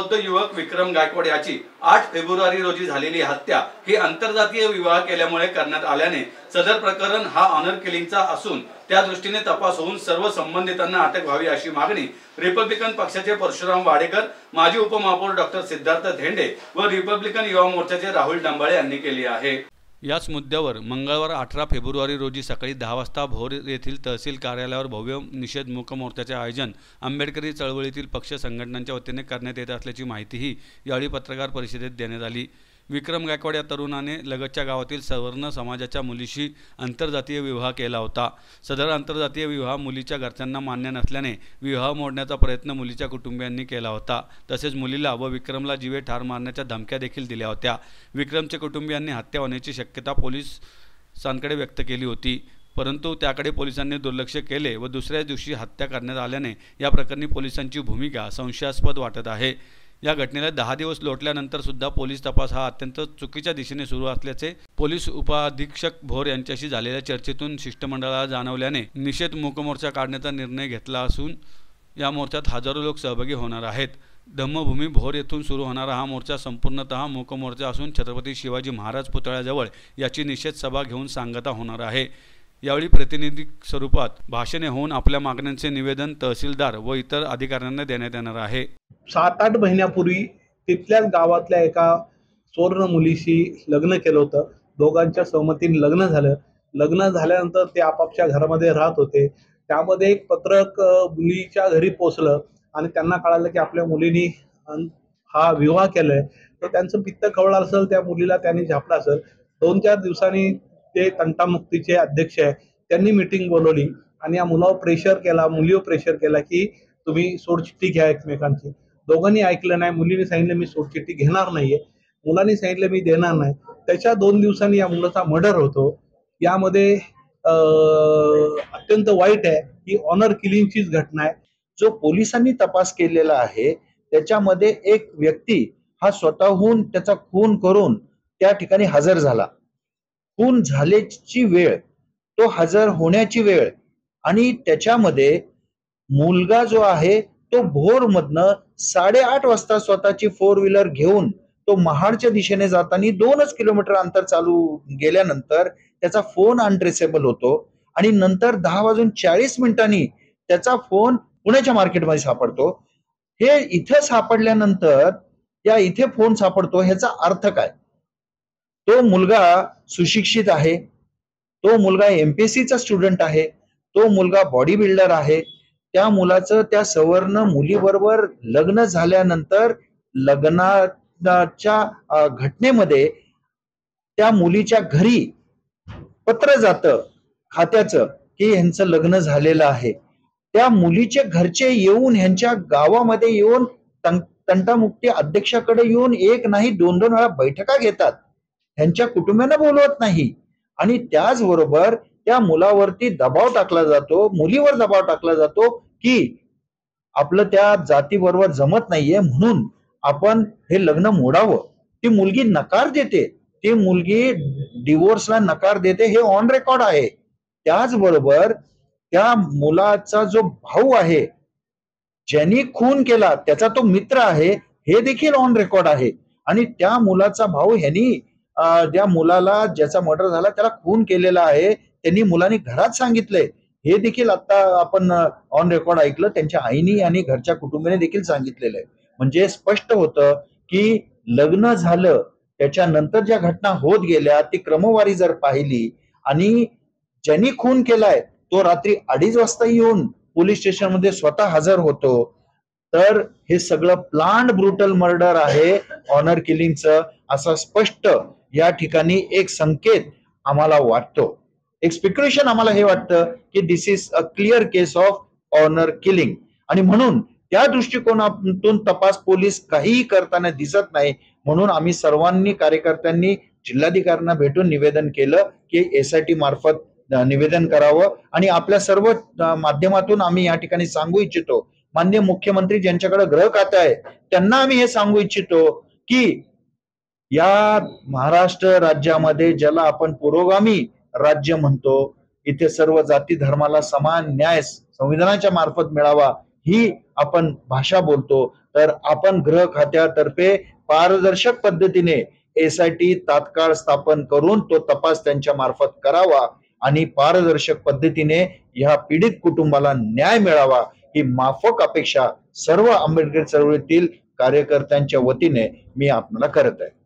बौद्ध युवक विक्रम गायकवाड याची 8 फेब्रुवारी रोजी झालेली हत्या ही आंतरजातीय विवाह केल्यामुळे करण्यात आल्याने सदर प्रकरण हा ऑनर किलिंगचा असून त्या दृष्टीने तपास होऊन सर्व संबंधितांना अटक व्हावी अशी मागणी रिपब्लिकन पक्षाचे परशुराम वाडेकर, माजी उपमहापौर डॉक्टर सिद्धार्थ धेंडे व रिपब्लिकन युवा मोर्चाचे राहुल डंबाळे यांनी केली आहे। याच मुद्द्यावर मंगळवार 18 फेब्रुवारी रोजी सकाळी 10 वाजता भोर येथील तहसील कार्यालयावर भव्य निषेध मूक मोर्चाचे आयोजन आंबेडकरी चळवळीतील पक्ष संघटनांच्या वतीने करण्यात येत असल्याची माहितीही यावेळी पत्रकार परिषदेत देण्यात आली। विक्रम गायकवाड या तरुणाने लगतच्या गावातील सवर्ण समाजाच्या मुलीशी आंतरजातीय विवाह केला होता। सदर आंतरजातीय विवाह मुलीच्या घरच्यांना मान्य नसल्याने विवाह मोडण्याचा प्रयत्न मुलीच्या कुटुंबियांनी केला होता। तसेच मुलीला व विक्रमला जीवे ठार मारण्याच्या धमक्या देखील दिल्या होत्या। विक्रमच्या कुटुंबियांनी हत्या होण्याची शक्यता पोलिसांकडे व्यक्त केली होती, परंतु त्याकडे पोलिसांनी दुर्लक्ष केले व दुसऱ्या दिवशी हत्या करण्यात आल्याने या प्रकरणी पोलिसांची भूमिका संशयास्पद वाटत आहे। या घटनेला 10 दिवस लोटल्यानंतर सुद्धा पोलीस तपास हा अत्यंत चुकीच्या दिशेने सुरू असल्याचे पोलीस उपअधीक्षक भोर यांच्याशी झालेल्या चर्चेतून शिष्टमंडळाला जाणवल्याने निषेध मूक मोर्चा काढण्याचा निर्णय घेतला असून या मोर्चात हजारो लोक सहभागी होणार आहेत। धम्मभूमी भोर येथून सुरू होणारा हा मोर्चा संपूर्णतः मूक मोर्चा असून छत्रपती शिवाजी महाराज पुतळ्याजवळ याची निषेध सभा घेऊन सांगता होणार आहे। यावेळी प्रतिनिधी स्वरूपात भाषणे होऊन आपल्या मागण्यांचे निवेदन तहसीलदार व इतर अधिकाऱ्यांना देण्यात येणार आहे। 7-8 महिन्यापूर्वी तिथल्याच गावातल्या एका सुवर्ण मुलीशी लग्न केलं होतं। दोघांच्या सहमतीने लग्न झालं। लग्न झाल्यानंतर ते आपापल्या घरामध्ये राहत होते। त्यामध्ये एक पत्रक मुलीच्या घरी पोहोचलं आणि त्यांना कळालं की आपल्या मुलीने हा विवाह केलाय। तर त्यांचं पित्त खवळलं असेल, त्या मुलीला त्यांनी झापलं असेल। 2-4 दिवसांनी ते तंटामुक्तीचे अध्यक्ष आहे, त्यांनी मीटिंग बोलवली आणि या मुलावर प्रेशर केला, मुलीवर प्रेशर केला की तुम्ही सोडचिठ्ठी घ्या एकमेकांची। दोघांनी ऐकलं नाही। मुलीने सांगितलं मी सोडचिठ्ठी घेणार नाहीये, मुलांनी सांगितलं मी देणार नाही। त्याच्या 2 दिवसांनी या मुलाचा मर्डर होतो। यामध्ये अत्यंत वाईट आहे, ही ऑनर किलिंगचीच घटना आहे। जो पोलिसांनी तपास केलेला आहे त्याच्यामध्ये एक व्यक्ती हा स्वतःहून त्याचा खून करून त्या ठिकाणी हजर झाला। खून झाल्याची वेळ, तो हजर होण्याची वेळ आणि त्याच्यामध्ये मुलगा जो आहे तो भोर मधनं 8:30 वाजता स्वतःची 4 व्हीलर घेऊन तो महाडच्या दिशेने जाताना 2च किलोमीटर अंतर चालू गेल्यानंतर त्याचा फोन अनट्रेसेबल होतो आणि नंतर 10:40 त्याचा फोन पुण्याच्या मार्केटमध्ये सापडतो। हे इथे सापडल्यानंतर या इथे फोन सापडतो, ह्याचा अर्थ काय? तो मुलगा सुशिक्षित आहे, तो मुलगा MPSCचा स्टुडंट आहे, तो मुलगा बॉडी बिल्डर आहे। त्या मुलाचं त्या सवर्ण मुलीबरोबर लग्न झाल्यानंतर लग्नाच्या घटनेमध्ये त्या मुलीच्या घरी पत्र जातं खात्याचं की ह्यांचं लग्न झालेलं आहे। त्या मुलीचे घरचे येऊन ह्यांच्या गावामध्ये येऊन तंटामुक्ती अध्यक्षाकडे येऊन एक नाही 2-2 वेळा बैठका घेतात, ह्यांच्या कुटुंबियांना बोलवत नाही आणि त्याचबरोबर त्या मुलावरती दबाव टाकला जातो, मुलीवर दबाव टाकला जातो की आपलं त्या जातीबरोबर जमत नाहीये म्हणून आपण हे लग्न मोडावं। ती मुलगी नकार देते, ती मुलगी डिवोर्सला नकार देते, हे ऑन रेकॉर्ड आहे। त्याचबरोबर त्या मुलाचा जो भाऊ आहे, ज्यांनी खून केला त्याचा तो मित्र आहे, हे देखील ऑन रेकॉर्ड आहे आणि त्या मुलाचा भाऊ ह्यांनी ज्या मुलाला ज्याचा मर्डर झाला त्याला खून केलेला आहे, त्यांनी मुलांनी घरात सांगितलंय, हे देखील आता आपण ऑन रेकॉर्ड ऐकलं। त्यांच्या आईनी आणि घरच्या कुटुंबाने देखील सांगितलेलं आहे। म्हणजे स्पष्ट होतं की लग्न झालं त्याच्यानंतर ज्या घटना होत गेल्या ती क्रमवारी जर पाहिली आणि ज्यांनी खून केलाय तो रात्री 2:30 वाजता येऊन पोलीस स्टेशनमध्ये स्वतः हजर होतो, तर हे सगळं प्लान्ड ब्रुटल मर्डर आहे, ऑनर किलिंगचं, असा स्पष्ट या ठिकाणी एक संकेत आम्हाला वाटतो। एक स्पेक्युलेशन आम्हाला हे वाटतं की this is a clear case of honour killing आणि म्हणून त्या दृष्टिकोनातून तपास पोलीस काहीही करताना दिसत नाही। म्हणून आम्ही सर्वांनी कार्यकर्त्यांनी जिल्हाधिकाऱ्यांना भेटून निवेदन केलं की SIT मार्फत निवेदन करावं आणि आपल्या सर्व माध्यमातून आम्ही या ठिकाणी सांगू इच्छितो, माननीय मुख्यमंत्री ज्यांच्याकडे गृह खाते आहे त्यांना आम्ही हे सांगू इच्छितो की या महाराष्ट्र राज्यामध्ये ज्याला आपण पुरोगामी राज्य म्हणतो, इथे सर्व जाती धर्माला समान न्याय संविधानाच्या मार्फत मिळावा ही आपण भाषा बोलतो तर आपण गृह खात्यातर्फे पारदर्शक पद्धतीने SIT तात्काळ स्थापन करून तो तपास त्यांच्या मार्फत करावा आणि पारदर्शक पद्धतीने ह्या पीडित कुटुंबाला न्याय मिळावा ही माफक अपेक्षा सर्व आंबेडकर चळवळीतील कार्यकर्त्यांच्या वतीने मी आपल्याला करत आहे।